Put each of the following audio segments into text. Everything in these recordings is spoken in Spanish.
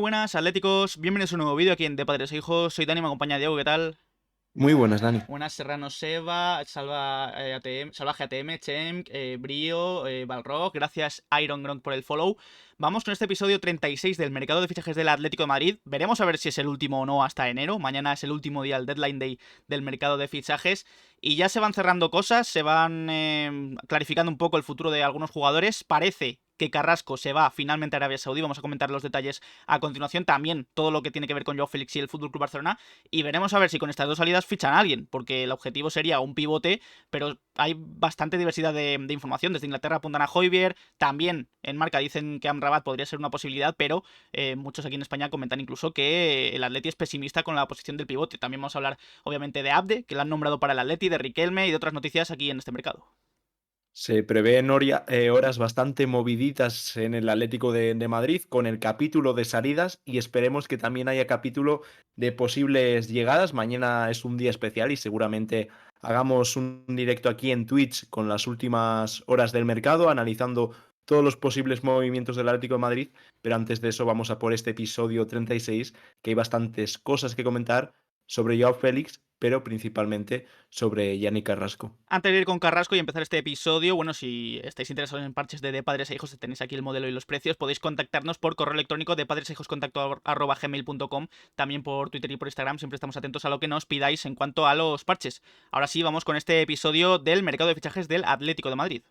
Muy buenas, atléticos. Bienvenidos a un nuevo vídeo aquí en De Padres e Hijos. Soy Dani, me acompaña Diego, ¿qué tal? Muy buenas, Dani. Buenas, Serrano Seba, Salvaje ATM, Chem, Brio, Balrog. Gracias, Iron Gronk, por el follow. Vamos con este episodio 36 del mercado de fichajes del Atlético de Madrid. Veremos a ver si es el último o no hasta enero. Mañana es el último día, el deadline day del mercado de fichajes. Y ya se van cerrando cosas, se van clarificando un poco el futuro de algunos jugadores. Parece que Carrasco se va finalmente a Arabia Saudí. Vamos a comentar los detalles a continuación. También todo lo que tiene que ver con Joao Félix y el FC Barcelona. Y veremos a ver si con estas dos salidas fichan a alguien, porque el objetivo sería un pivote, pero hay bastante diversidad de información. Desde Inglaterra apuntan a Højbjerg, también en Marca dicen que Amrabat podría ser una posibilidad, pero muchos aquí en España comentan incluso que el Atleti es pesimista con la posición del pivote. También vamos a hablar, obviamente, de Abde, que lo han nombrado para el Atleti, de Riquelme y de otras noticias aquí en este mercado. Se prevén horas bastante moviditas en el Atlético de Madrid con el capítulo de salidas y esperemos que también haya capítulo de posibles llegadas. Mañana es un día especial y seguramente hagamos un directo aquí en Twitch con las últimas horas del mercado, analizando todos los posibles movimientos del Atlético de Madrid. Pero antes de eso vamos a por este episodio 36, que hay bastantes cosas que comentar sobre Joao Félix, pero principalmente sobre Yannick Carrasco. Antes de ir con Carrasco y empezar este episodio, bueno, si estáis interesados en parches de Padres e Hijos, tenéis aquí el modelo y los precios, podéis contactarnos por correo electrónico de padresehijoscontacto@gmail.com, también por Twitter y por Instagram, siempre estamos atentos a lo que nos pidáis en cuanto a los parches. Ahora sí, vamos con este episodio del mercado de fichajes del Atlético de Madrid.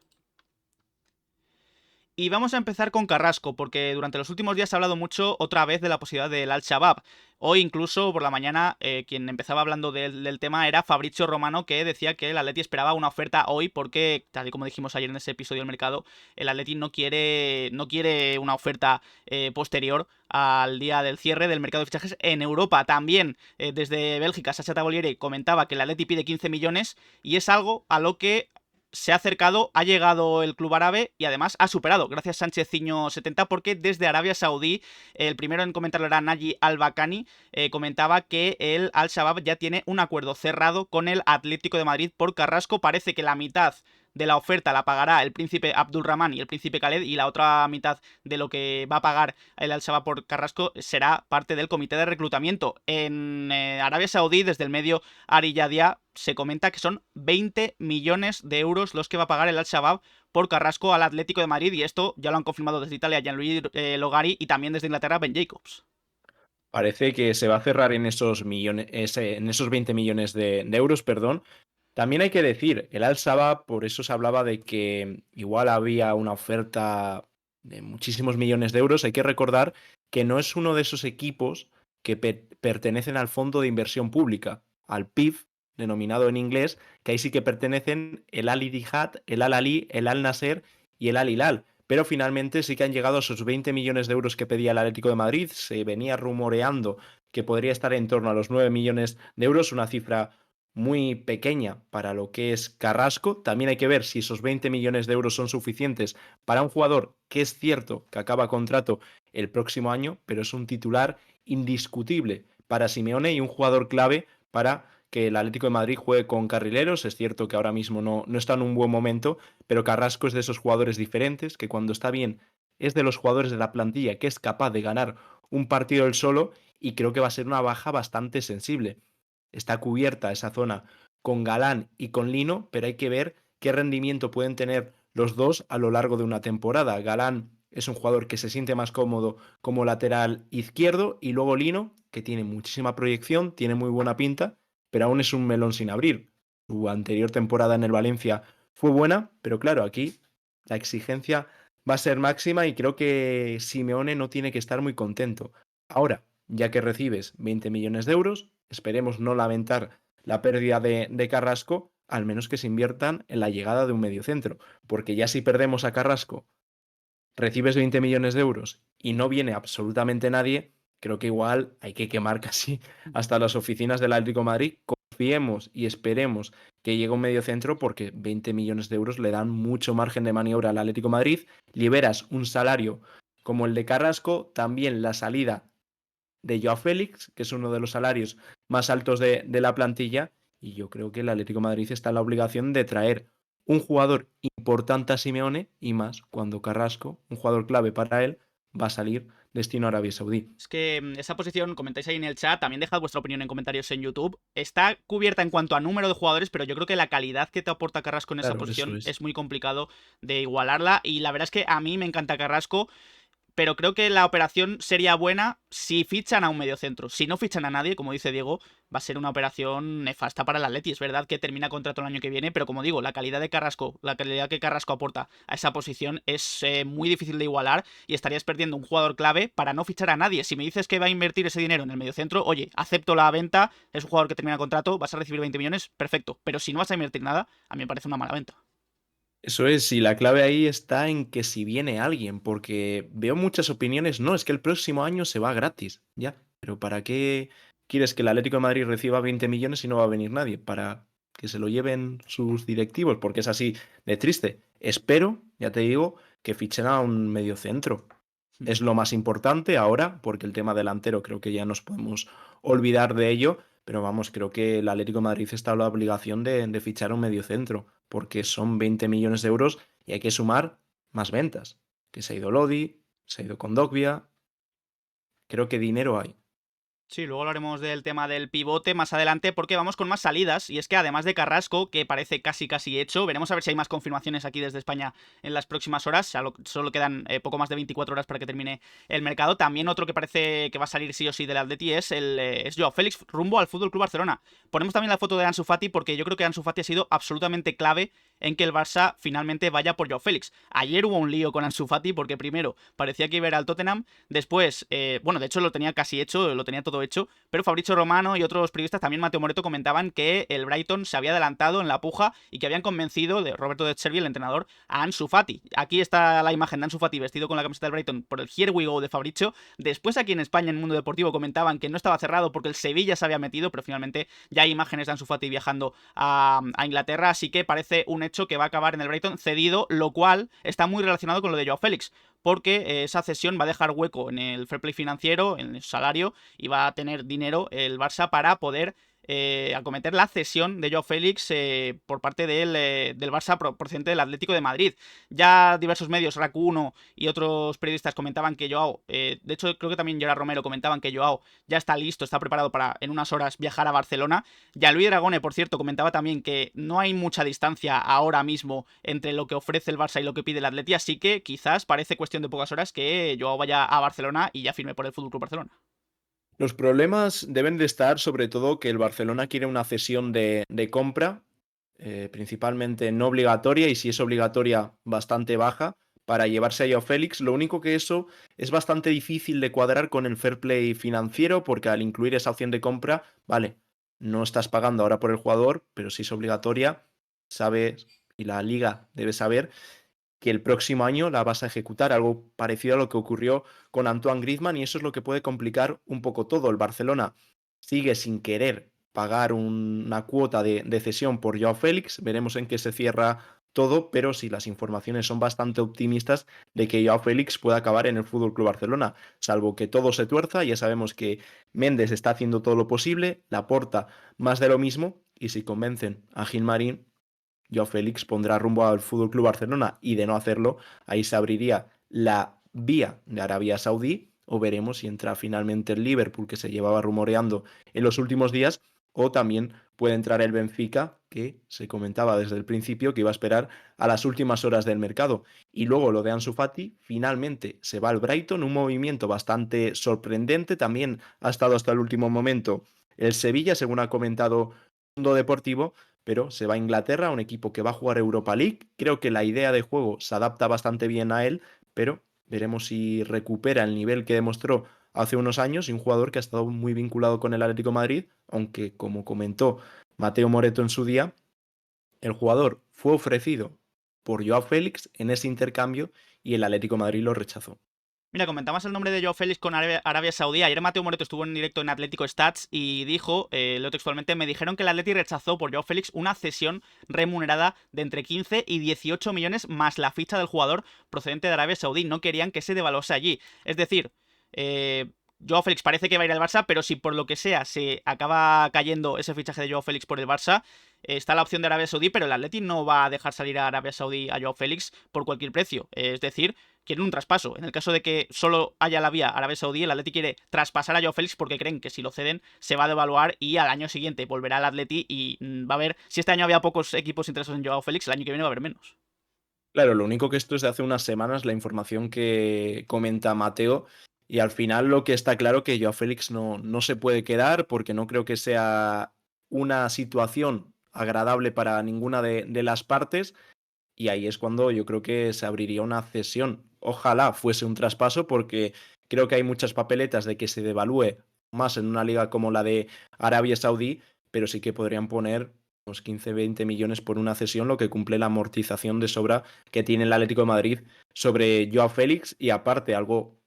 Y vamos a empezar con Carrasco, porque durante los últimos días se ha hablado mucho otra vez de la posibilidad del Al-Shabaab. Hoy incluso por la mañana quien empezaba hablando del tema era Fabrizio Romano, que decía que el Atleti esperaba una oferta hoy porque, tal y como dijimos ayer en ese episodio del mercado, el Atleti no quiere una oferta posterior al día del cierre del mercado de fichajes en Europa. También desde Bélgica, Sacha Tavoliere comentaba que el Atleti pide 15 millones y es algo a lo que se ha acercado, ha llegado el club árabe y además ha superado, gracias a Sánchez Ciño 70, porque desde Arabia Saudí, el primero en comentarlo era Naji Al-Bakani, comentaba que el Al-Shabaab ya tiene un acuerdo cerrado con el Atlético de Madrid por Carrasco. Parece que la mitad de la oferta la pagará el príncipe Abdulrahman y el príncipe Khaled, y la otra mitad de lo que va a pagar el Al-Shabaab por Carrasco será parte del comité de reclutamiento. En Arabia Saudí, desde el medio Ariyadia, se comenta que son 20 millones de euros los que va a pagar el Al-Shabaab por Carrasco al Atlético de Madrid, y esto ya lo han confirmado desde Italia Gianluigi Logari y también desde Inglaterra Ben Jacobs. Parece que se va a cerrar en esos millones, en esos 20 millones de euros, perdón. También hay que decir, el Al-Shabaab, por eso se hablaba de que igual había una oferta de muchísimos millones de euros. Hay que recordar que no es uno de esos equipos que pertenecen al Fondo de Inversión Pública, al PIF, denominado en inglés, que ahí sí que pertenecen el Al-Ittihad, el Al-Ahly, el Al-Nasser y el Al-Hilal. Pero finalmente sí que han llegado a esos 20 millones de euros que pedía el Atlético de Madrid. Se venía rumoreando que podría estar en torno a los 9 millones de euros, una cifra muy pequeña para lo que es Carrasco. También hay que ver si esos 20 millones de euros son suficientes para un jugador que es cierto que acaba contrato el próximo año, pero es un titular indiscutible para Simeone y un jugador clave para que el Atlético de Madrid juegue con carrileros. Es cierto que ahora mismo no está en un buen momento, pero Carrasco es de esos jugadores diferentes que cuando está bien es de los jugadores de la plantilla que es capaz de ganar un partido él solo, y creo que va a ser una baja bastante sensible. Está cubierta esa zona con Galán y con Lino, pero hay que ver qué rendimiento pueden tener los dos a lo largo de una temporada. Galán es un jugador que se siente más cómodo como lateral izquierdo, y luego Lino, que tiene muchísima proyección, tiene muy buena pinta, pero aún es un melón sin abrir. Su anterior temporada en el Valencia fue buena, pero claro, aquí la exigencia va a ser máxima y creo que Simeone no tiene que estar muy contento. Ahora, ya que recibes 20 millones de euros, esperemos no lamentar la pérdida de Carrasco, al menos que se inviertan en la llegada de un mediocentro, porque ya si perdemos a Carrasco, recibes 20 millones de euros y no viene absolutamente nadie, creo que igual hay que quemar casi hasta las oficinas del Atlético de Madrid. Confiemos y esperemos que llegue un mediocentro, porque 20 millones de euros le dan mucho margen de maniobra al Atlético de Madrid. Liberas un salario como el de Carrasco, también la salida de Joao Félix, que es uno de los salarios más altos de la plantilla, y yo creo que el Atlético de Madrid está en la obligación de traer un jugador importante a Simeone, y más cuando Carrasco, un jugador clave para él, va a salir destino a Arabia Saudí. Es que esa posición, comentáis ahí en el chat, también dejad vuestra opinión en comentarios en YouTube. Está cubierta en cuanto a número de jugadores, pero yo creo que la calidad que te aporta Carrasco en esa Claro, eso posición es. es muy complicado de igualarla. Y la verdad es que a mí me encanta Carrasco, pero creo que la operación sería buena si fichan a un mediocentro. Si no fichan a nadie, como dice Diego, va a ser una operación nefasta para el Atleti. Es verdad que termina contrato el año que viene, pero como digo, la calidad de Carrasco, la calidad que Carrasco aporta a esa posición es muy difícil de igualar y estarías perdiendo un jugador clave para no fichar a nadie. Si me dices que va a invertir ese dinero en el mediocentro, oye, acepto la venta, es un jugador que termina contrato, vas a recibir 20 millones, perfecto. Pero si no vas a invertir nada, a mí me parece una mala venta. Eso es, y la clave ahí está en que si viene alguien, porque veo muchas opiniones, no, es que el próximo año se va gratis, ya, pero ¿para qué quieres que el Atlético de Madrid reciba 20 millones y no va a venir nadie? Para que se lo lleven sus directivos, porque es así de triste. Espero, ya te digo, que fichen a un mediocentro. Es lo más importante ahora, porque el tema delantero creo que ya nos podemos olvidar de ello, pero vamos, creo que el Atlético de Madrid está en la obligación de fichar un mediocentro, porque son 20 millones de euros y hay que sumar más ventas. Que se ha ido Lodi, se ha ido Kondogbia, creo que dinero hay. Sí, luego hablaremos del tema del pivote más adelante porque vamos con más salidas y es que además de Carrasco, que parece casi hecho, veremos a ver si hay más confirmaciones aquí desde España en las próximas horas, solo quedan poco más de 24 horas para que termine el mercado. También otro que parece que va a salir sí o sí del Atleti es Joao Félix rumbo al Fútbol Club Barcelona. Ponemos también la foto de Ansu Fati porque yo creo que Ansu Fati ha sido absolutamente clave en que el Barça finalmente vaya por Joao Félix. Ayer hubo un lío con Ansu Fati porque primero parecía que iba a ir al Tottenham, después, bueno, de hecho lo tenía casi hecho, lo tenía todo hecho, pero Fabrizio Romano y otros periodistas, también Mateo Moreto, comentaban que el Brighton se había adelantado en la puja y que habían convencido de Roberto De Zerbi, el entrenador, a Ansu Fati. Aquí está la imagen de Ansu Fati vestido con la camiseta del Brighton por el Here We Go de Fabrizio. Después aquí en España, en el Mundo Deportivo, comentaban que no estaba cerrado porque el Sevilla se había metido, pero finalmente ya hay imágenes de Ansu Fati viajando a Inglaterra, así que parece un hecho que va a acabar en el Brighton cedido, lo cual está muy relacionado con lo de Joao Félix, porque esa cesión va a dejar hueco en el fair play financiero, en el salario, y va a tener dinero el Barça para poder acometer la cesión de Joao Félix por parte del Barça procedente del Atlético de Madrid. Ya diversos medios, RAC1 y otros periodistas comentaban que Joao, de hecho creo que también Gerard Romero comentaban que Joao ya está listo, está preparado para en unas horas viajar a Barcelona. Ya Luis Dragone, por cierto, comentaba también que no hay mucha distancia ahora mismo entre lo que ofrece el Barça y lo que pide el Atleti, así que quizás parece cuestión de pocas horas que Joao vaya a Barcelona y ya firme por el FC Barcelona. Los problemas deben de estar sobre todo que el Barcelona quiere una cesión de compra, principalmente no obligatoria y si es obligatoria bastante baja para llevarse a Joao Félix. Lo único que eso es bastante difícil de cuadrar con el fair play financiero porque al incluir esa opción de compra, vale, no estás pagando ahora por el jugador, pero si es obligatoria, sabes y la liga debe saber que el próximo año la vas a ejecutar, algo parecido a lo que ocurrió con Antoine Griezmann y eso es lo que puede complicar un poco todo. El Barcelona sigue sin querer pagar una cuota de cesión por Joao Félix, veremos en qué se cierra todo, pero sí las informaciones son bastante optimistas de que Joao Félix pueda acabar en el Fútbol Club Barcelona, salvo que todo se tuerza. Ya sabemos que Méndez está haciendo todo lo posible, Laporta más de lo mismo, y si convencen a Gilmarín, Joao Félix pondrá rumbo al Fútbol Club Barcelona y de no hacerlo, ahí se abriría la vía de Arabia Saudí o veremos si entra finalmente el Liverpool que se llevaba rumoreando en los últimos días o también puede entrar el Benfica que se comentaba desde el principio que iba a esperar a las últimas horas del mercado. Y luego lo de Ansu Fati, finalmente se va al Brighton, un movimiento bastante sorprendente, también ha estado hasta el último momento el Sevilla, según ha comentado Mundo Deportivo, pero se va a Inglaterra, un equipo que va a jugar Europa League. Creo que la idea de juego se adapta bastante bien a él, pero veremos si recupera el nivel que demostró hace unos años y un jugador que ha estado muy vinculado con el Atlético de Madrid, aunque como comentó Mateo Moreto en su día, el jugador fue ofrecido por Joao Félix en ese intercambio y el Atlético de Madrid lo rechazó. Mira, comentabas el nombre de Joao Félix con Arabia Saudí. Ayer Mateo Moreto estuvo en directo en Atlético Stats y dijo, leo textualmente, me dijeron que el Atleti rechazó por Joao Félix una cesión remunerada de entre 15 y 18 millones más la ficha del jugador procedente de Arabia Saudí. No querían que se devaluase allí. Es decir, Joao Félix parece que va a ir al Barça, pero si por lo que sea se acaba cayendo ese fichaje de Joao Félix por el Barça, está la opción de Arabia Saudí, pero el Atleti no va a dejar salir a Arabia Saudí a Joao Félix por cualquier precio. Es decir, quieren un traspaso. En el caso de que solo haya la vía Arabia Saudí, el Atleti quiere traspasar a Joao Félix porque creen que si lo ceden se va a devaluar y al año siguiente volverá al Atleti y va a haber, si este año había pocos equipos interesados en Joao Félix, el año que viene va a haber menos. Claro, lo único que esto es de hace unas semanas, la información que comenta Mateo, y al final lo que está claro que Joao Félix no se puede quedar porque no creo que sea una situación agradable para ninguna de las partes, y ahí es cuando yo creo que se abriría una cesión. Ojalá fuese un traspaso porque creo que hay muchas papeletas de que se devalúe más en una liga como la de Arabia Saudí, pero sí que podrían poner unos 15-20 millones por una cesión, lo que cumple la amortización de sobra que tiene el Atlético de Madrid sobre Joao Félix. Y aparte, algo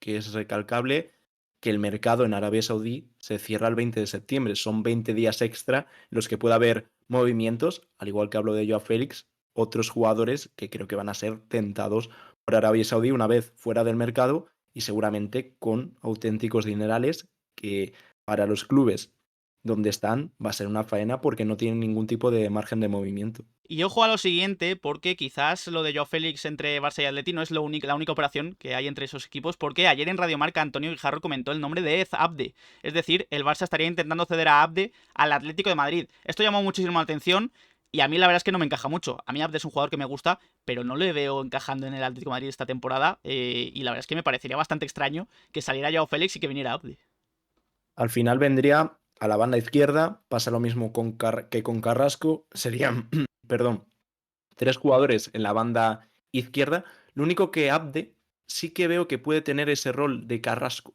que es recalcable, que el mercado en Arabia Saudí se cierra el 20 de septiembre. Son 20 días extra los que puede haber movimientos, al igual que hablo de Joao Félix, otros jugadores que creo que van a ser tentados por Arabia Saudí una vez fuera del mercado y seguramente con auténticos dinerales que para los clubes donde están va a ser una faena porque no tienen ningún tipo de margen de movimiento. Y ojo a lo siguiente, porque quizás lo de Joao Félix entre Barça y Atleti no es la única operación que hay entre esos equipos, porque ayer en Radio Marca Antonio Guijarro comentó el nombre de Ez Abde. Es decir, el Barça estaría intentando ceder a Abde al Atlético de Madrid. Esto llamó muchísimo la atención y a mí la verdad es que no me encaja mucho. A mí Abde es un jugador que me gusta, pero no le veo encajando en el Atlético de Madrid esta temporada y la verdad es que me parecería bastante extraño que saliera Joao Félix y que viniera Abde. Al final vendría a la banda izquierda, pasa lo mismo que con Carrasco, serían, perdón, tres jugadores en la banda izquierda. Lo único que Abde sí que veo que puede tener ese rol de Carrasco.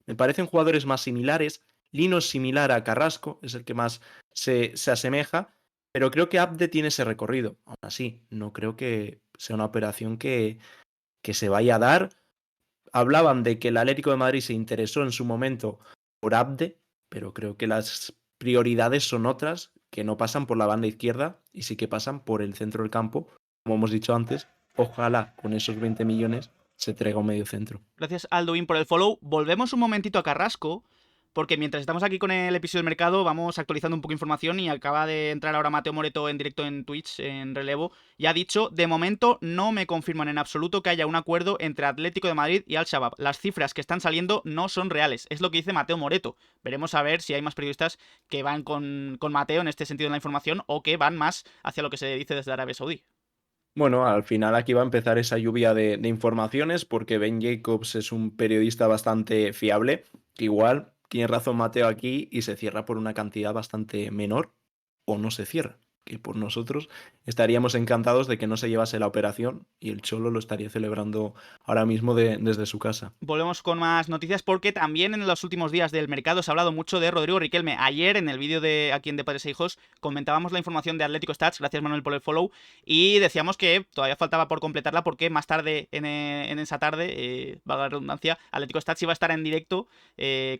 Me parecen jugadores más similares. Lino es similar a Carrasco, es el que más se asemeja, pero creo que Abde tiene ese recorrido. Aún así, no creo que sea una operación que se vaya a dar. Hablaban de que el Atlético de Madrid se interesó en su momento por Abde, pero creo que las prioridades son otras que no pasan por la banda izquierda y sí que pasan por el centro del campo. Como hemos dicho antes, ojalá con esos 20 millones se traiga un medio centro. Gracias Alduin por el follow. Volvemos un momentito a Carrasco, porque mientras estamos aquí con el episodio del mercado, vamos actualizando un poco de información y acaba de entrar ahora Mateo Moreto en directo en Twitch, en relevo, y ha dicho, de momento no me confirman en absoluto que haya un acuerdo entre Atlético de Madrid y Al-Shabaab. Las cifras que están saliendo no son reales, es lo que dice Mateo Moreto. Veremos a ver si hay más periodistas que van con Mateo en este sentido en la información o que van más hacia lo que se dice desde Arabia Saudí. Bueno, al final aquí va a empezar esa lluvia de informaciones porque Ben Jacobs es un periodista bastante fiable, que igual tiene razón Mateo aquí y se cierra por una cantidad bastante menor o no se cierra, que por nosotros estaríamos encantados de que no se llevase la operación y el Cholo lo estaría celebrando ahora mismo desde su casa. Volvemos con más noticias porque también en los últimos días del mercado se ha hablado mucho de Rodrigo Riquelme. Ayer en el vídeo de Aquí en De Padres e Hijos comentábamos la información de Atlético Stats, gracias Manuel por el follow, y decíamos que todavía faltaba por completarla porque más tarde en esa tarde, valga la redundancia, Atlético Stats iba a estar en directo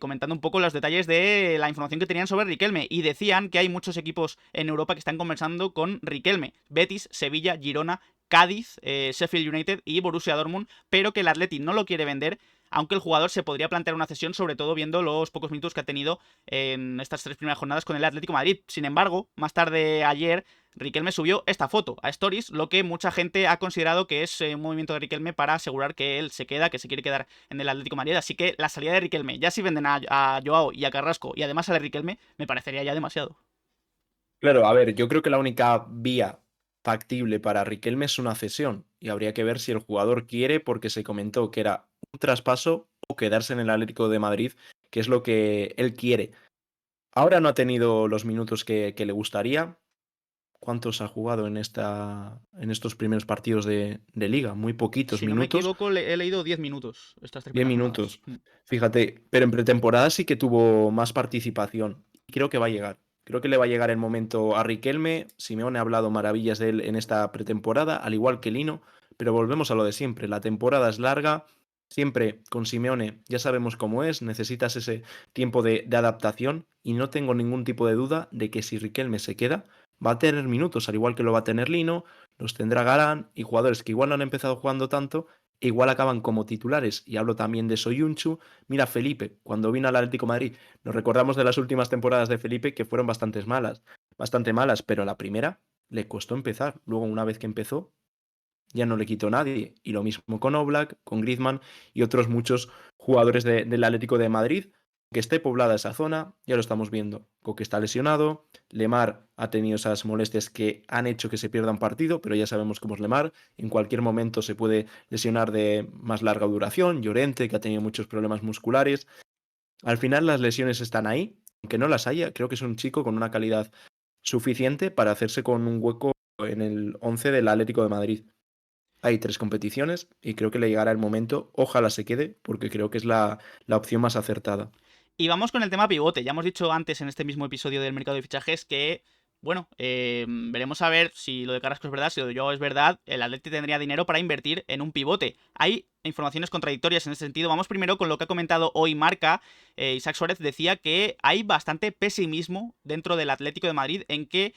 comentando un poco los detalles de la información que tenían sobre Riquelme y decían que hay muchos equipos en Europa que están conversando con Riquelme. Betis, Sevilla, Girona, Cádiz, Sheffield United y Borussia Dortmund, pero que el Atleti no lo quiere vender, aunque el jugador se podría plantear una cesión, sobre todo viendo los pocos minutos que ha tenido en estas tres primeras jornadas con el Atlético de Madrid. Sin embargo, más tarde ayer, Riquelme subió esta foto a Stories, lo que mucha gente ha considerado que es un movimiento de Riquelme para asegurar que él se queda, que se quiere quedar en el Atlético de Madrid. Así que la salida de Riquelme, ya si venden a Joao y a Carrasco y además sale Riquelme, me parecería ya demasiado. Claro, a ver, yo creo que la única vía factible para Riquelme es una cesión y habría que ver si el jugador quiere porque se comentó que era un traspaso o quedarse en el Atlético de Madrid, que es lo que él quiere. Ahora no ha tenido los minutos que le gustaría. ¿Cuántos ha jugado en estos primeros partidos de liga? Muy poquitos Si no me minutos. equivoco, he leído 10 minutos estas tres 10 primeras jornadas. minutos. Fíjate, pero en pretemporada sí que tuvo más participación. Y creo que va a llegar. Creo que le va a llegar el momento a Riquelme. Simeone ha hablado maravillas de él en esta pretemporada, al igual que Lino. Pero volvemos a lo de siempre. La temporada es larga. Siempre con Simeone ya sabemos cómo es. Necesitas ese tiempo de adaptación. Y no tengo ningún tipo de duda de que si Riquelme se queda, va a tener minutos, al igual que lo va a tener Lino. Los tendrá Galán y jugadores que igual no han empezado jugando tanto igual acaban como titulares. Y hablo también de Soyuncu. Mira, Felipe, cuando vino al Atlético de Madrid, nos recordamos de las últimas temporadas de Felipe que fueron bastante malas, pero la primera le costó empezar. Luego, una vez que empezó, ya no le quitó nadie. Y lo mismo con Oblak, con Griezmann y otros muchos jugadores del Atlético de Madrid. Que esté poblada esa zona, ya lo estamos viendo. Coque está lesionado, Lemar ha tenido esas molestias que han hecho que se pierda un partido, pero ya sabemos cómo es Lemar. En cualquier momento se puede lesionar de más larga duración. Llorente, que ha tenido muchos problemas musculares. Al final las lesiones están ahí, aunque no las haya. Creo que es un chico con una calidad suficiente para hacerse con un hueco en el 11 del Atlético de Madrid. Hay 3 competiciones y creo que le llegará el momento. Ojalá se quede, porque creo que es la opción más acertada. Y vamos con el tema pivote. Ya hemos dicho antes en este mismo episodio del mercado de fichajes que, bueno, veremos a ver si lo de Carrasco es verdad, si lo de Joao es verdad. El Atleti tendría dinero para invertir en un pivote. Hay informaciones contradictorias en ese sentido. Vamos primero con lo que ha comentado hoy Marca. Isaac Suárez decía que hay bastante pesimismo dentro del Atlético de Madrid en que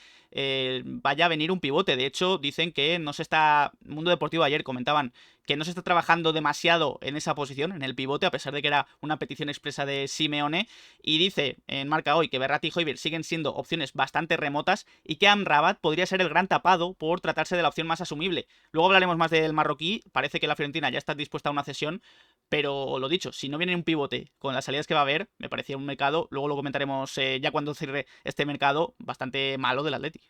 vaya a venir un pivote. De hecho, dicen que no se está... Mundo Deportivo ayer comentaban que no se está trabajando demasiado en esa posición, en el pivote, a pesar de que era una petición expresa de Simeone, y dice en Marca hoy que Verratti y Højbjerg siguen siendo opciones bastante remotas y que Amrabat podría ser el gran tapado por tratarse de la opción más asumible. Luego hablaremos más del marroquí, parece que la Fiorentina ya está dispuesta a una cesión, pero lo dicho, si no viene un pivote con las salidas que va a haber, me parecía un mercado, luego lo comentaremos ya cuando cierre este mercado, bastante malo del Atleti.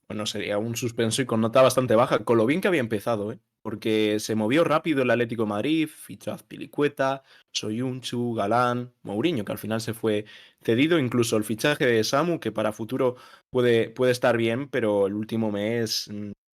Bueno, sería un suspenso y con nota bastante baja, con lo bien que había empezado, ¿eh? Porque se movió rápido el Atlético de Madrid, fichó a Azpilicueta, Soyuncu, Galán, Mourinho, que al final se fue cedido, incluso el fichaje de Samu, que para futuro puede estar bien, pero el último mes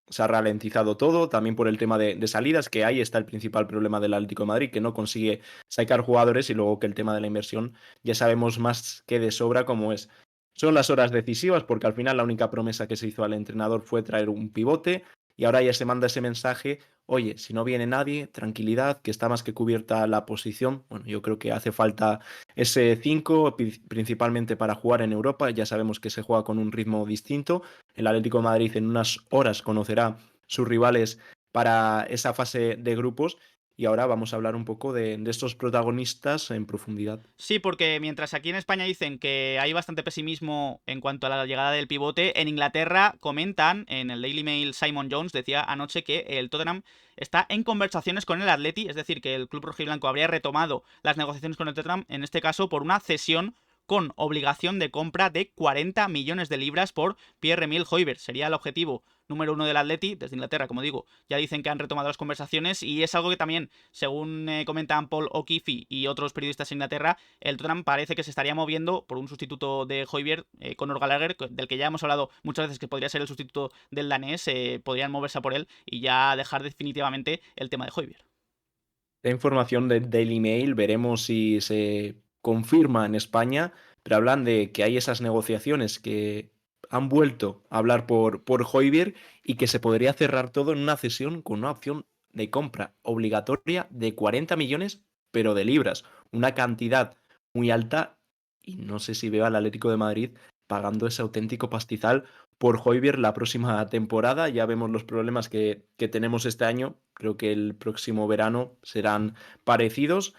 se ha ralentizado todo, también por el tema de salidas, que ahí está el principal problema del Atlético de Madrid, que no consigue sacar jugadores y luego que el tema de la inversión ya sabemos más que de sobra cómo es. Son las horas decisivas porque al final la única promesa que se hizo al entrenador fue traer un pivote y ahora ya se manda ese mensaje, oye, si no viene nadie, tranquilidad, que está más que cubierta la posición. Bueno, yo creo que hace falta ese 5 principalmente para jugar en Europa, ya sabemos que se juega con un ritmo distinto. El Atlético de Madrid en unas horas conocerá sus rivales para esa fase de grupos y ahora vamos a hablar un poco de estos protagonistas en profundidad. Sí, porque mientras aquí en España dicen que hay bastante pesimismo en cuanto a la llegada del pivote, en Inglaterra comentan, en el Daily Mail Simon Jones decía anoche que el Tottenham está en conversaciones con el Atleti, es decir, que el club rojiblanco habría retomado las negociaciones con el Tottenham, en este caso por una cesión con obligación de compra de 40 millones de libras por Pierre-Emile Højbjerg. Sería el objetivo número uno del Atleti, desde Inglaterra, como digo, ya dicen que han retomado las conversaciones y es algo que también, según comentan Paul O'Keefe y otros periodistas de Inglaterra, el Tottenham parece que se estaría moviendo por un sustituto de Højbjerg, Conor Gallagher, del que ya hemos hablado muchas veces que podría ser el sustituto del danés, podrían moverse a por él y ya dejar definitivamente el tema de Højbjerg. La información de Daily Mail, veremos si se confirma en España, pero hablan de que hay esas negociaciones que han vuelto a hablar por Højbjerg y que se podría cerrar todo en una cesión con una opción de compra obligatoria de 40 millones, pero de libras, una cantidad muy alta y no sé si veo al Atlético de Madrid pagando ese auténtico pastizal por Højbjerg la próxima temporada. Ya vemos los problemas que tenemos este año. Creo que el próximo verano serán parecidos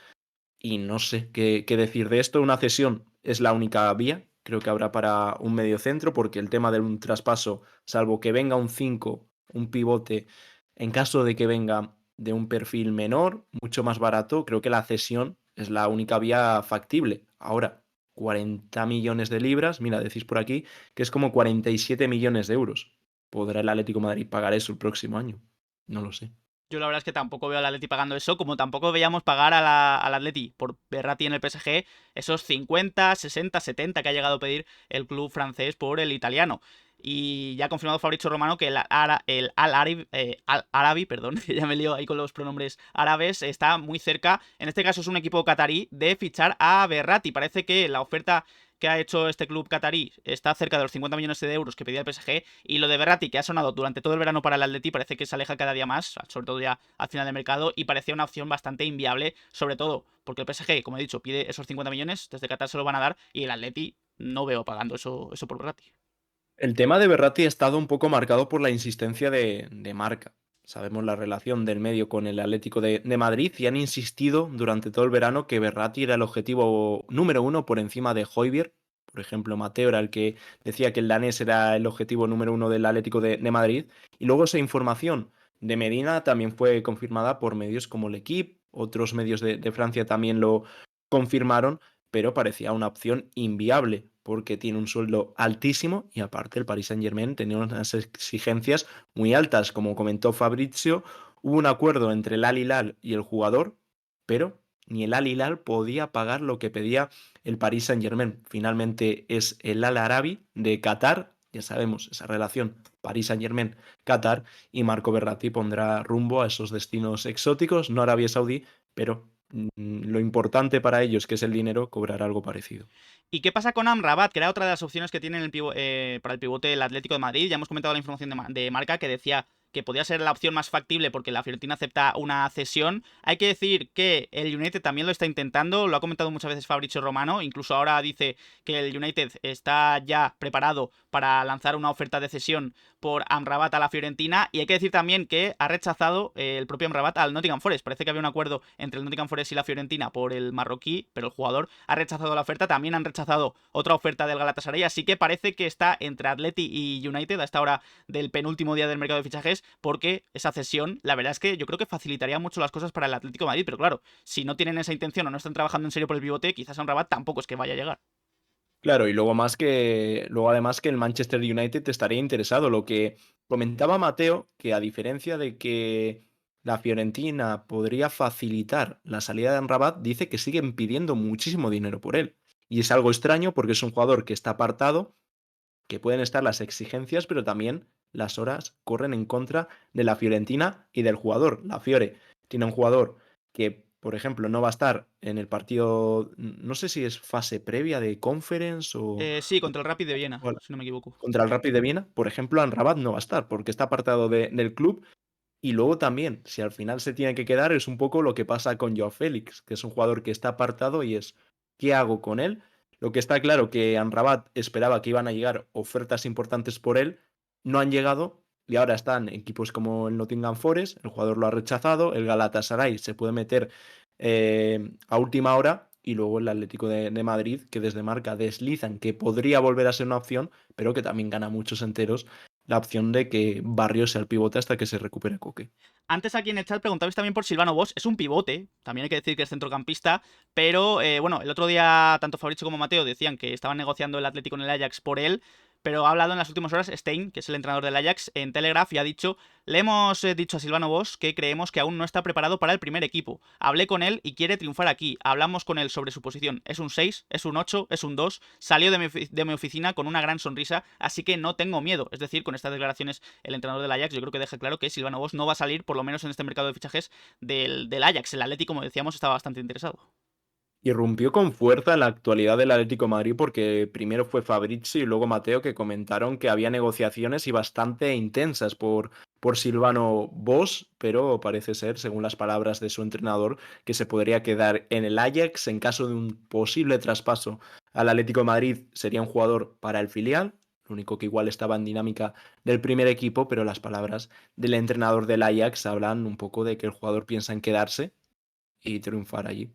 y no sé qué decir de esto. Una cesión es la única vía. Creo que habrá para un medio centro porque el tema de un traspaso, salvo que venga un 5 un pivote, en caso de que venga de un perfil menor, mucho más barato, creo que la cesión es la única vía factible. Ahora, 40 millones de libras, mira, decís por aquí que es como 47 millones de euros. ¿Podrá el Atlético de Madrid pagar eso el próximo año? No lo sé. Yo la verdad es que tampoco veo al Atleti pagando eso, como tampoco veíamos pagar al Atleti por Verratti en el PSG esos 50, 60, 70 que ha llegado a pedir el club francés por el italiano. Y ya ha confirmado Fabrizio Romano que el Al-Arabi, perdón, que ya me lío ahí con los pronombres árabes, está muy cerca, en este caso es un equipo catarí, de fichar a Verratti. Parece que la oferta que ha hecho este club catarí está cerca de los 50 millones de euros que pedía el PSG, y lo de Verratti, que ha sonado durante todo el verano para el Atleti, parece que se aleja cada día más, sobre todo ya al final del mercado, y parecía una opción bastante inviable, sobre todo porque el PSG, como he dicho, pide esos 50 millones, desde Qatar se lo van a dar, y el Atleti no veo pagando eso por Verratti. El tema de Berratti ha estado un poco marcado por la insistencia de Marca. sabemos la relación del medio con el Atlético de Madrid y han insistido durante todo el verano que Berratti era el objetivo número uno por encima de Højbjerg. Por ejemplo, Mateo era el que decía que el danés era el objetivo número uno del Atlético de Madrid. Y luego esa información de Medina también fue confirmada por medios como L'Equipe, otros medios de Francia también lo confirmaron, pero parecía una opción inviable porque tiene un sueldo altísimo y aparte el Paris Saint-Germain tenía unas exigencias muy altas. Como comentó Fabrizio, hubo un acuerdo entre el Al Hilal y el jugador, pero ni el Al Hilal podía pagar lo que pedía el Paris Saint-Germain. Finalmente es el Al Arabi de Qatar, ya sabemos, esa relación Paris Saint-Germain-Qatar, y Marco Verratti pondrá rumbo a esos destinos exóticos, no Arabia Saudí, pero lo importante para ellos, que es el dinero, cobrar algo parecido. ¿Y qué pasa con Amrabat, que era otra de las opciones que tiene para el pivote del Atlético de Madrid? Ya hemos comentado la información de Marca que decía que podía ser la opción más factible porque la Fiorentina acepta una cesión. Hay que decir que el United también lo está intentando, lo ha comentado muchas veces Fabrizio Romano, incluso ahora dice que el United está ya preparado para lanzar una oferta de cesión por Amrabat a la Fiorentina, y hay que decir también que ha rechazado el propio Amrabat al Nottingham Forest. Parece que había un acuerdo entre el Nottingham Forest y la Fiorentina por el marroquí, pero el jugador ha rechazado la oferta. También han rechazado otra oferta del Galatasaray, así que parece que está entre Atleti y United a esta hora del penúltimo día del mercado de fichajes, porque esa cesión, la verdad es que yo creo que facilitaría mucho las cosas para el Atlético de Madrid, pero claro, si no tienen esa intención o no están trabajando en serio por el pivote, quizás Amrabat tampoco es que vaya a llegar. Claro, y luego además que el Manchester United estaría interesado. Lo que comentaba Mateo, que a diferencia de que la Fiorentina podría facilitar la salida de Amrabat, dice que siguen pidiendo muchísimo dinero por él. Y es algo extraño porque es un jugador que está apartado, que pueden estar las exigencias, pero también las horas corren en contra de la Fiorentina y del jugador. La Fiore tiene un jugador que, por ejemplo, no va a estar en el partido, no sé si es fase previa de Conference Sí, contra el Rapid de Viena, o si no me equivoco. contra el Rapid de Viena. Por ejemplo, Amrabat no va a estar porque está apartado del club. Y luego también, si al final se tiene que quedar, es un poco lo que pasa con Joao Félix, que es un jugador que está apartado y es, ¿qué hago con él? Lo que está claro que Amrabat esperaba que iban a llegar ofertas importantes por él, no han llegado y ahora están equipos como el Nottingham Forest, el jugador lo ha rechazado, el Galatasaray se puede meter a última hora y luego el Atlético de Madrid, que desde marca deslizan que podría volver a ser una opción, pero que también gana muchos enteros la opción de que Barrios sea el pivote hasta que se recupere Coque. Antes aquí en el chat preguntabais también por Silvano Bosch, es un pivote, también hay que decir que es centrocampista, pero bueno, el otro día tanto Fabricio como Mateo decían que estaban negociando el Atlético en el Ajax por él, pero ha hablado en las últimas horas Stein, que es el entrenador del Ajax, en Telegraph, y ha dicho: le hemos dicho a Silvano Bosch que creemos que aún no está preparado para el primer equipo. Hablé con él y quiere triunfar aquí. Hablamos con él sobre su posición. Es un 6, es un 8, es un 2. Salió de mi oficina con una gran sonrisa, así que no tengo miedo. Es decir, con estas declaraciones el entrenador del Ajax yo creo que deja claro que Silvano Bosch no va a salir, por lo menos en este mercado de fichajes, del Ajax. El Atlético, como decíamos, estaba bastante interesado. Irrumpió con fuerza en la actualidad del Atlético de Madrid porque primero fue Fabrizio y luego Mateo que comentaron que había negociaciones y bastante intensas por Silvano Bosch, pero parece ser, según las palabras de su entrenador, que se podría quedar en el Ajax en caso de un posible traspaso al Atlético de Madrid. Sería un jugador para el filial, lo único que igual estaba en dinámica del primer equipo, pero las palabras del entrenador del Ajax hablan un poco de que el jugador piensa en quedarse y triunfar allí.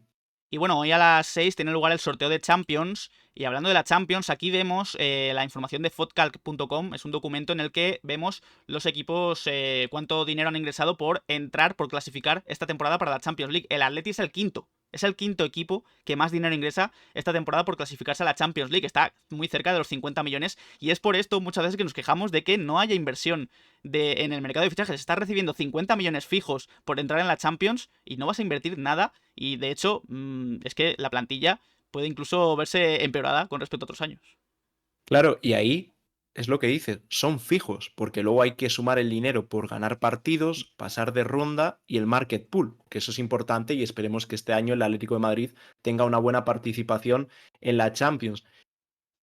Y bueno, hoy a las 6 tiene lugar el sorteo de Champions. Y hablando de la Champions, aquí vemos la información de fotcalc.com. Es un documento en el que vemos los equipos, cuánto dinero han ingresado por entrar, por clasificar esta temporada para la Champions League. El Atleti es el quinto. Es el quinto equipo que más dinero ingresa esta temporada por clasificarse a la Champions League. Está muy cerca de los 50 millones. Y es por esto muchas veces que nos quejamos de que no haya inversión en el mercado de fichajes. Estás recibiendo 50 millones fijos por entrar en la Champions y no vas a invertir nada. Y de hecho, es que la plantilla puede incluso verse empeorada con respecto a otros años. Claro, y ahí es lo que dices, son fijos, porque luego hay que sumar el dinero por ganar partidos, pasar de ronda y el market pool, que eso es importante y esperemos que este año el Atlético de Madrid tenga una buena participación en la Champions.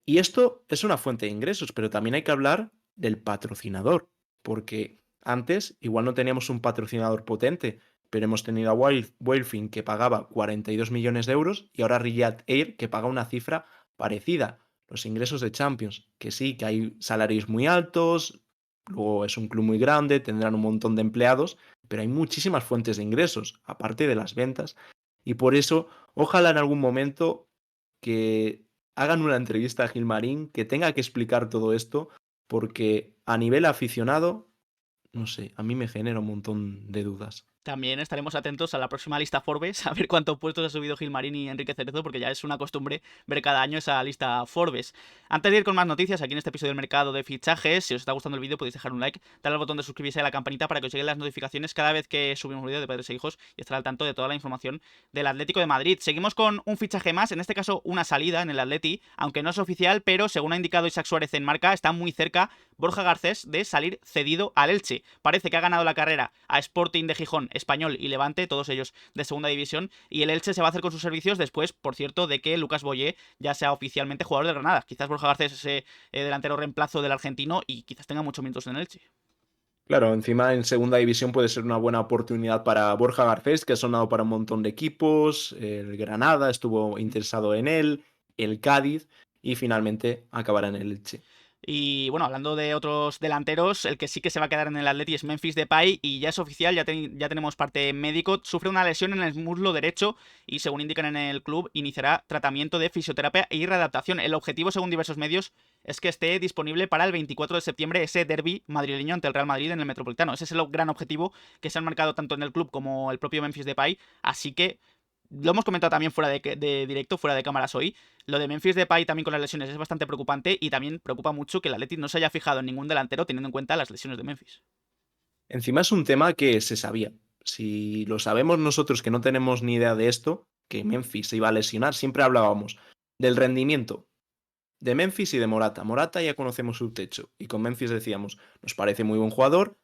Y esto es una fuente de ingresos, pero también hay que hablar del patrocinador, porque antes igual no teníamos un patrocinador potente, pero hemos tenido a Wildfin que pagaba 42 millones de euros y ahora Riyadh Air que paga una cifra parecida. Los ingresos de Champions, que sí, que hay salarios muy altos, Luego es un club muy grande, tendrán un montón de empleados, pero hay muchísimas fuentes de ingresos, aparte de las ventas. Y por eso, ojalá en algún momento que hagan una entrevista a Gilmarín, que tenga que explicar todo esto, porque a nivel aficionado, no sé, a mí me genera un montón de dudas. También estaremos atentos a la próxima lista Forbes, a ver cuántos puestos ha subido Gilmarín y Enrique Cerezo, porque ya es una costumbre ver cada año esa lista Forbes. Antes de ir con más noticias aquí en este episodio del mercado de fichajes, si os está gustando el vídeo podéis dejar un like, darle al botón de suscribirse y a la campanita para que os lleguen las notificaciones cada vez que subimos un vídeo de Padres e Hijos y estar al tanto de toda la información del Atlético de Madrid. Seguimos con un fichaje más, en este caso una salida en el Atleti, aunque no es oficial, pero según ha indicado Isaac Suárez en marca, está muy cerca Borja Garcés de salir cedido al Elche. Parece que ha ganado la carrera a Sporting de Gijón, Español y Levante, todos ellos de segunda división, y el Elche se va a hacer con sus servicios después, por cierto, de que Lucas Boyé ya sea oficialmente jugador de Granada. Quizás Borja Garcés ese delantero reemplazo del argentino y quizás tenga muchos minutos en el Elche. Claro, encima en segunda división puede ser una buena oportunidad para Borja Garcés, que ha sonado para un montón de equipos. El Granada estuvo interesado en él, el Cádiz y finalmente acabará en el Elche. Y bueno, hablando de otros delanteros, el que sí que se va a quedar en el Atleti es Memphis Depay y ya es oficial, ya tenemos parte médico, sufre una lesión en el muslo derecho y según indican en el club iniciará tratamiento de fisioterapia y readaptación. El objetivo, según diversos medios, es que esté disponible para el 24 de septiembre ese derbi madrileño ante el Real Madrid en el Metropolitano. Ese es el gran objetivo que se han marcado tanto en el club como el propio Memphis Depay, así que lo hemos comentado también fuera de directo, fuera de cámaras hoy. Lo de Memphis Depay también con las lesiones es bastante preocupante y también preocupa mucho que el Atleti no se haya fijado en ningún delantero teniendo en cuenta las lesiones de Memphis. Encima es un tema que se sabía. Si lo sabemos nosotros que no tenemos ni idea de esto, que Memphis se iba a lesionar, siempre hablábamos del rendimiento de Memphis y de Morata. Morata ya conocemos su techo y con Memphis decíamos, nos parece muy buen jugador,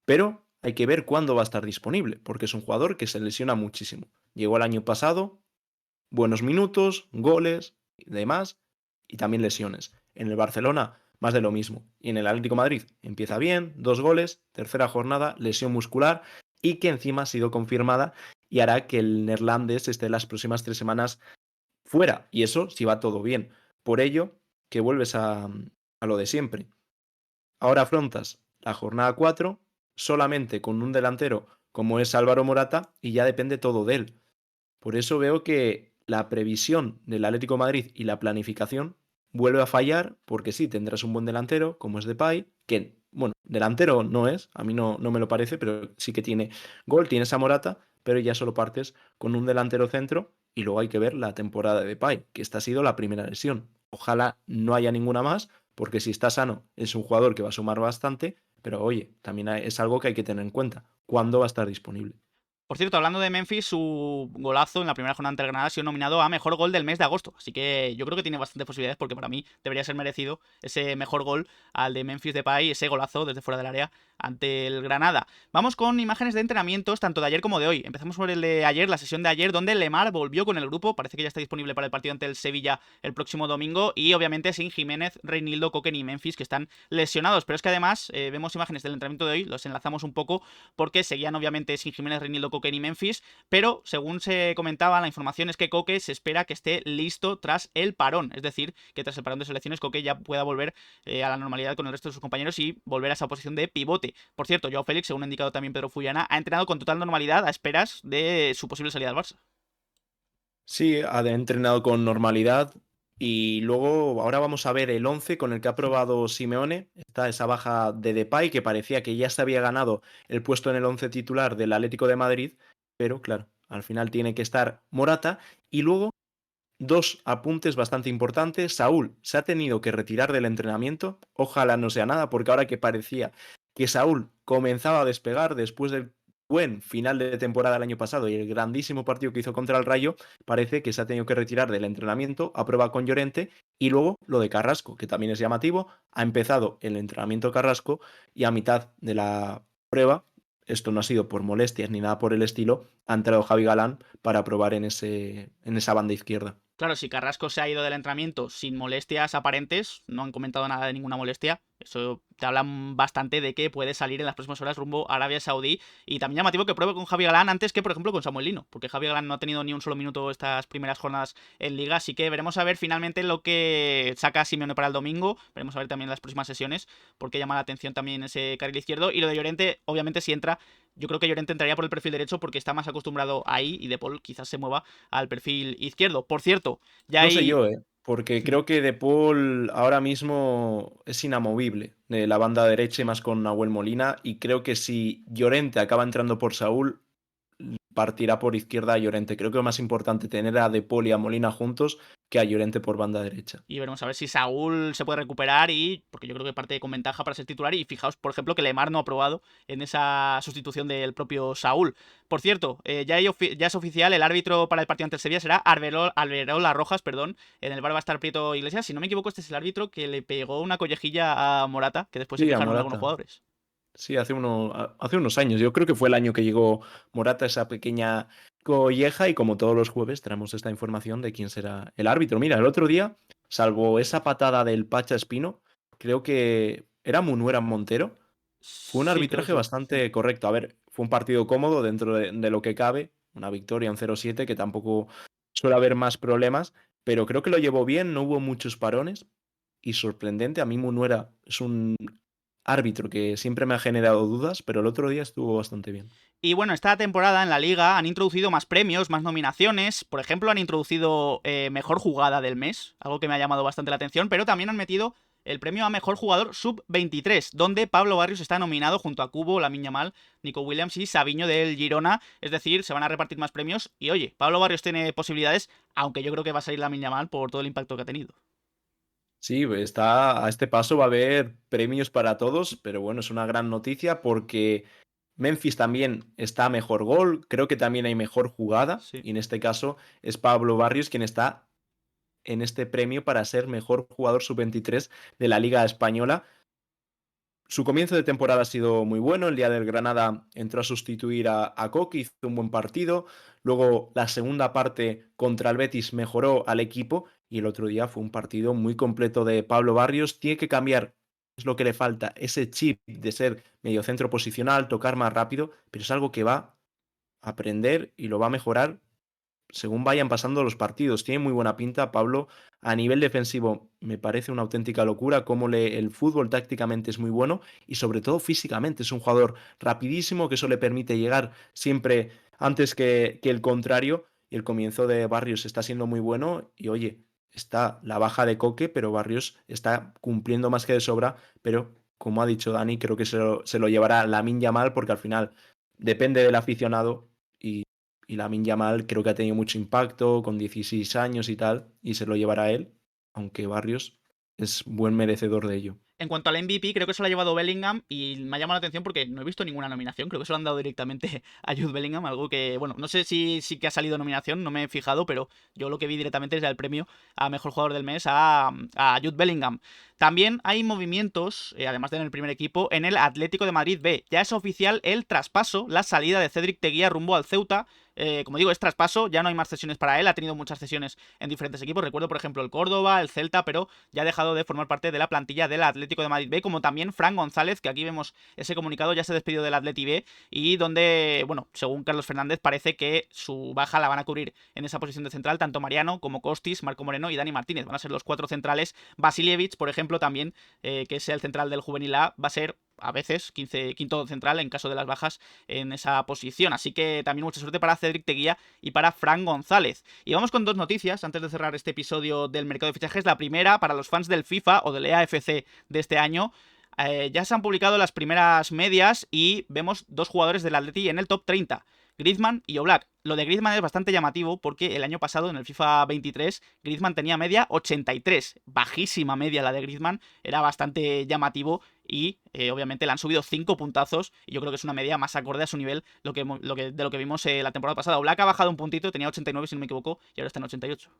pero hay que ver cuándo va a estar disponible, porque es un jugador que se lesiona muchísimo. Llegó el año pasado, buenos minutos, goles y demás, y también lesiones. En el Barcelona, más de lo mismo. Y en el Atlético de Madrid, empieza bien, 2 goles, tercera jornada, lesión muscular, y que encima ha sido confirmada y hará que el neerlandés esté las próximas 3 semanas fuera. Y eso si va todo bien. Por ello, que vuelves a lo de siempre. Ahora afrontas la jornada 4 solamente con un delantero como es Álvaro Morata y ya depende todo de él. Por eso veo que la previsión del Atlético de Madrid y la planificación vuelve a fallar, porque sí, tendrás un buen delantero, como es Depay, que, bueno, delantero no es, a mí no me lo parece, pero sí que tiene gol, tienes a Morata, pero ya solo partes con un delantero centro y luego hay que ver la temporada de Depay, que esta ha sido la primera lesión. Ojalá no haya ninguna más, porque si está sano es un jugador que va a sumar bastante, pero oye, también es algo que hay que tener en cuenta. ¿Cuándo va a estar disponible? Por cierto, hablando de Memphis, su golazo en la primera jornada ante el Granada ha sido nominado a mejor gol del mes de agosto. Así que yo creo que tiene bastantes posibilidades porque para mí debería ser merecido ese mejor gol al de Memphis Depay, ese golazo desde fuera del área ante el Granada. Vamos con imágenes de entrenamientos tanto de ayer como de hoy. Empezamos por el de ayer, la sesión de ayer, donde Lemar volvió con el grupo. Parece que ya está disponible para el partido ante el Sevilla el próximo domingo. Y obviamente sin Jiménez, Reinildo, Coque y Memphis, que están lesionados. Pero es que además vemos imágenes del entrenamiento de hoy, los enlazamos un poco porque seguían obviamente sin Jiménez, Reinildo, Coque y Memphis, pero según se comentaba, la información es que Coque se espera que esté listo tras el parón, es decir, que tras el parón de selecciones Coque ya pueda volver a la normalidad con el resto de sus compañeros y volver a esa posición de pivote. Por cierto, Joao Félix, según ha indicado también Pedro Fullana, ha entrenado con total normalidad a esperas de su posible salida al Barça. Sí, ha entrenado con normalidad y luego ahora vamos a ver el 11 con el que ha probado Simeone. Está esa baja de Depay que parecía que ya se había ganado el puesto en el 11 titular del Atlético de Madrid, pero claro, al final tiene que estar Morata y luego dos apuntes bastante importantes. Saúl se ha tenido que retirar del entrenamiento. Ojalá no sea nada, porque ahora que parecía que Saúl comenzaba a despegar después del buen final de temporada el año pasado y el grandísimo partido que hizo contra el Rayo, parece que se ha tenido que retirar del entrenamiento, a prueba con Llorente, y luego lo de Carrasco, que también es llamativo, ha empezado el entrenamiento Carrasco y a mitad de la prueba, esto no ha sido por molestias ni nada por el estilo, ha entrado Javi Galán para probar en esa banda izquierda. Claro, si Carrasco se ha ido del entrenamiento sin molestias aparentes, no han comentado nada de ninguna molestia, eso te hablan bastante de que puede salir en las próximas horas rumbo a Arabia Saudí. Y también llamativo que pruebe con Javi Galán antes que, por ejemplo, con Samuel Lino, porque Javi Galán no ha tenido ni un solo minuto estas primeras jornadas en Liga, así que veremos a ver finalmente lo que saca Simeone para el domingo, veremos a ver también las próximas sesiones, porque llama la atención también ese carril izquierdo. Y lo de Llorente, obviamente, si entra, yo creo que Llorente entraría por el perfil derecho porque está más acostumbrado ahí y De Paul quizás se mueva al perfil izquierdo. Por cierto, ya No sé hay... yo, porque creo que De Paul ahora mismo es inamovible de la banda derecha y Sí. más con Nahuel Molina. Y creo que si Llorente acaba entrando por Saúl, partirá por izquierda a Llorente. Creo que es más importante tener a De Paul y a Molina juntos que a Llorente por banda derecha. Y veremos a ver si Saúl se puede recuperar y... Porque yo creo que parte con ventaja para ser titular. Y fijaos, por ejemplo, que Lemar no ha probado en esa sustitución del propio Saúl. Por cierto, ya es oficial, el árbitro para el partido ante el Sevilla será Alberola Rojas, perdón. En el bar va a estar Prieto Iglesias. Si no me equivoco, este es el árbitro que le pegó una collejilla a Morata, que después se Sí, a quejaron algunos Morata. jugadores. Sí, hace unos años. Yo creo que fue el año que llegó Morata a esa pequeña colleja y como todos los jueves traemos esta información de quién será el árbitro. Mira, el otro día, salvo esa patada del Pacha Espino, creo que era Munuera Montero. Fue un Sí, creo que arbitraje sí. bastante correcto. A ver, fue un partido cómodo dentro de lo que cabe, una victoria, un 0-7, que tampoco suele haber más problemas, pero creo que lo llevó bien, no hubo muchos parones y sorprendente. A mí Munuera es un árbitro que siempre me ha generado dudas, pero el otro día estuvo bastante bien. Y bueno, esta temporada en la liga han introducido más premios, más nominaciones. Por ejemplo, han introducido mejor jugada del mes, algo que me ha llamado bastante la atención, pero también han metido el premio a mejor jugador sub-23, donde Pablo Barrios está nominado junto a Cubo, Lamine Yamal, Nico Williams y Sabiño del Girona. Es decir, se van a repartir más premios. Y oye, Pablo Barrios tiene posibilidades, aunque yo creo que va a salir Lamine Yamal por todo el impacto que ha tenido. Sí, está a este paso va a haber premios para todos, pero bueno, es una gran noticia porque Memphis también está a mejor gol, creo que también hay mejor jugada Sí. y en este caso es Pablo Barrios quien está en este premio para ser mejor jugador sub-23 de la Liga Española. Su comienzo de temporada ha sido muy bueno. El día del Granada entró a sustituir a Coque, hizo un buen partido. Luego la segunda parte contra el Betis mejoró al equipo y el otro día fue un partido muy completo de Pablo Barrios. Tiene que cambiar, es lo que le falta, ese chip de ser mediocentro posicional, tocar más rápido, pero es algo que va a aprender y lo va a mejorar según vayan pasando los partidos. Tiene muy buena pinta, Pablo. A nivel defensivo me parece una auténtica locura cómo el fútbol tácticamente es muy bueno y sobre todo físicamente. Es un jugador rapidísimo que eso le permite llegar siempre antes que el contrario y el comienzo de Barrios está siendo muy bueno y oye, está la baja de Coque, pero Barrios está cumpliendo más que de sobra, pero como ha dicho Dani, creo que se lo llevará Lamine Yamal porque al final depende del aficionado y Lamine Yamal creo que ha tenido mucho impacto con 16 años y tal, y se lo llevará él, aunque Barrios es buen merecedor de ello. En cuanto al MVP, creo que se lo ha llevado Bellingham y me ha llamado la atención porque no he visto ninguna nominación. Creo que se lo han dado directamente a Jude Bellingham, algo que, bueno, no sé si sí que ha salido nominación, no me he fijado, pero yo lo que vi directamente es el premio a mejor jugador del mes a Jude Bellingham. También hay movimientos, además de en el primer equipo, en el Atlético de Madrid B. Ya es oficial el traspaso, la salida de Cédric Teguía rumbo al Ceuta. Como digo, es traspaso, ya no hay más cesiones para él, ha tenido muchas cesiones en diferentes equipos. Recuerdo, por ejemplo, el Córdoba, el Celta, pero ya ha dejado de formar parte de la plantilla del Atlético de Madrid B, como también Fran González, que aquí vemos ese comunicado, ya se despidió del Atleti B y donde, bueno, según Carlos Fernández, parece que su baja la van a cubrir en esa posición de central tanto Mariano como Costis, Marco Moreno y Dani Martínez. Van a ser los cuatro centrales. Vasiljevic, por ejemplo, también, que es el central del Juvenil A, va a ser a veces quinto central en caso de las bajas en esa posición. Así que también mucha suerte para Cedric Teguía y para Fran González. Y vamos con dos noticias antes de cerrar este episodio del mercado de fichajes. La primera, para los fans del FIFA o del EAFC de este año. Ya se han publicado las primeras medias y vemos dos jugadores del Atleti en el top 30. Griezmann y Oblak. Lo de Griezmann es bastante llamativo porque el año pasado en el FIFA 23 Griezmann tenía media 83, bajísima media la de Griezmann, era bastante llamativo y obviamente le han subido 5 puntazos y yo creo que es una media más acorde a su nivel de lo que vimos la temporada pasada. Oblak ha bajado un puntito, tenía 89 si no me equivoco y ahora está en 88.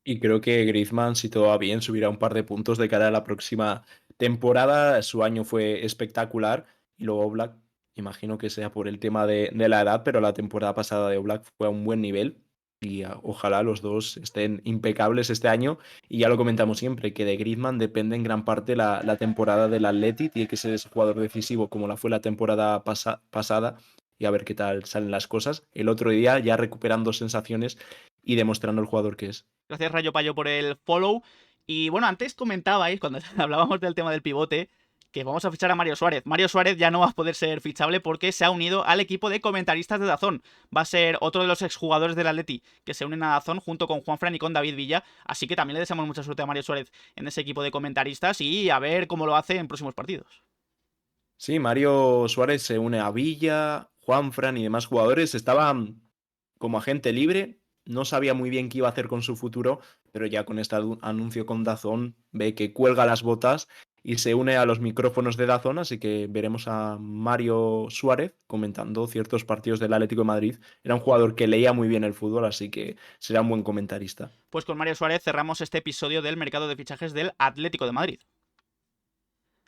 Y creo que Griezmann, si todo va bien, subirá un par de puntos de cara a la próxima temporada. Su año fue espectacular y luego Oblak, imagino que sea por el tema de la edad, pero la temporada pasada de Oblak fue a un buen nivel. y ojalá los dos estén impecables este año. Y ya lo comentamos siempre, que de Griezmann depende en gran parte la temporada del Atleti, tiene que ser ese jugador decisivo como la fue la temporada pasada y a ver qué tal salen las cosas. El otro día ya recuperando sensaciones y demostrando el jugador que es. Gracias Rayo Payo por el follow. Y bueno, antes comentabais, cuando hablábamos del tema del pivote, que vamos a fichar a Mario Suárez. Mario Suárez ya no va a poder ser fichable porque se ha unido al equipo de comentaristas de Dazón. Va a ser otro de los exjugadores del Atleti que se unen a Dazón junto con Juanfran y con David Villa. Así que también le deseamos mucha suerte a Mario Suárez en ese equipo de comentaristas y a ver cómo lo hace en próximos partidos. Sí, Mario Suárez se une a Villa, Juanfran y demás jugadores. Estaba como agente libre, no sabía muy bien qué iba a hacer con su futuro, pero ya con este anuncio con Dazón ve que cuelga las botas y se une a los micrófonos de Dazón, así que veremos a Mario Suárez comentando ciertos partidos del Atlético de Madrid. Era un jugador que leía muy bien el fútbol, así que será un buen comentarista. Pues con Mario Suárez cerramos este episodio del mercado de fichajes del Atlético de Madrid.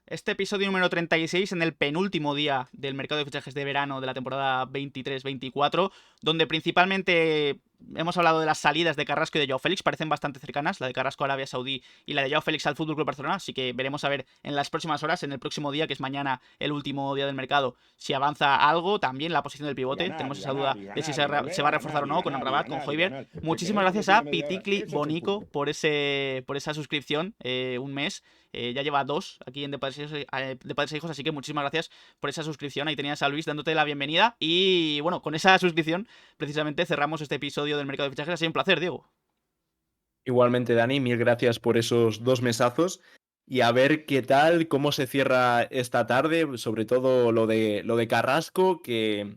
Este episodio número 36 en el penúltimo día del mercado de fichajes de verano de la temporada 23-24, donde principalmente hemos hablado de las salidas de Carrasco y de Joao Félix, parecen bastante cercanas, la de Carrasco a Arabia Saudí y la de Joao Félix al FC Barcelona, así que veremos a ver en las próximas horas, en el próximo día, que es mañana el último día del mercado, si avanza algo, también la posición del pivote, tenemos esa duda de si se va a reforzar o no con Amrabat, con Hoiberg. Muchísimas gracias a Piticli Bonico por esa suscripción, un mes. Ya lleva 2 aquí en De Padres e Hijos, así que muchísimas gracias por esa suscripción. Ahí tenías a Luis dándote la bienvenida. Y bueno, con esa suscripción precisamente cerramos este episodio del mercado de fichajes. Ha sido un placer, Diego. Igualmente, Dani, mil gracias por esos 2 mesazos. Y a ver qué tal, cómo se cierra esta tarde, sobre todo lo de Carrasco, que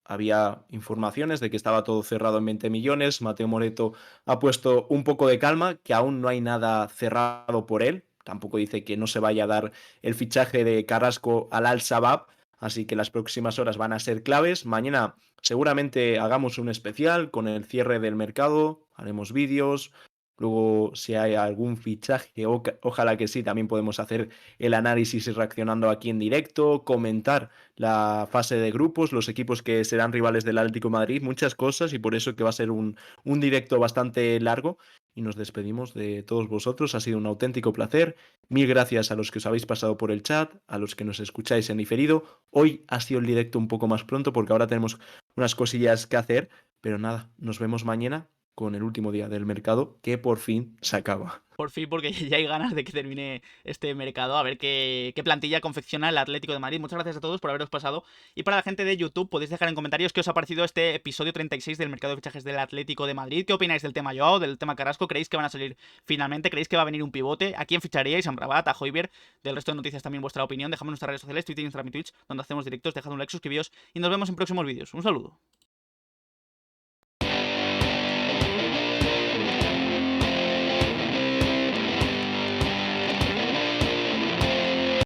había informaciones de que estaba todo cerrado en 20 millones. Mateo Moreto ha puesto un poco de calma, que aún no hay nada cerrado por él. Tampoco dice que no se vaya a dar el fichaje de Carrasco al Al-Shabaab. Así que las próximas horas van a ser claves. Mañana seguramente hagamos un especial con el cierre del mercado. Haremos vídeos. Luego, si hay algún fichaje, ojalá que sí, también podemos hacer el análisis y reaccionando aquí en directo, comentar la fase de grupos, los equipos que serán rivales del Atlético de Madrid, muchas cosas y por eso que va a ser un directo bastante largo y nos despedimos de todos vosotros. Ha sido un auténtico placer. Mil gracias a los que os habéis pasado por el chat, a los que nos escucháis en diferido. Hoy ha sido el directo un poco más pronto porque ahora tenemos unas cosillas que hacer, pero nada, nos vemos mañana con el último día del mercado que por fin se acaba. Por fin, porque ya hay ganas de que termine este mercado. A ver qué plantilla confecciona el Atlético de Madrid. Muchas gracias a todos por haberos pasado. Y para la gente de YouTube, podéis dejar en comentarios qué os ha parecido este episodio 36 del mercado de fichajes del Atlético de Madrid. ¿Qué opináis del tema Joao, del tema Carrasco? ¿Creéis que van a salir finalmente? ¿Creéis que va a venir un pivote? ¿A quién ficharíais? ¿A Amrabat? ¿A Hoiberg? Del resto de noticias también vuestra opinión. Dejadme en nuestras redes sociales, Twitter, Instagram y Twitch, donde hacemos directos. Dejad un like, suscribíos y nos vemos en próximos vídeos. Un saludo.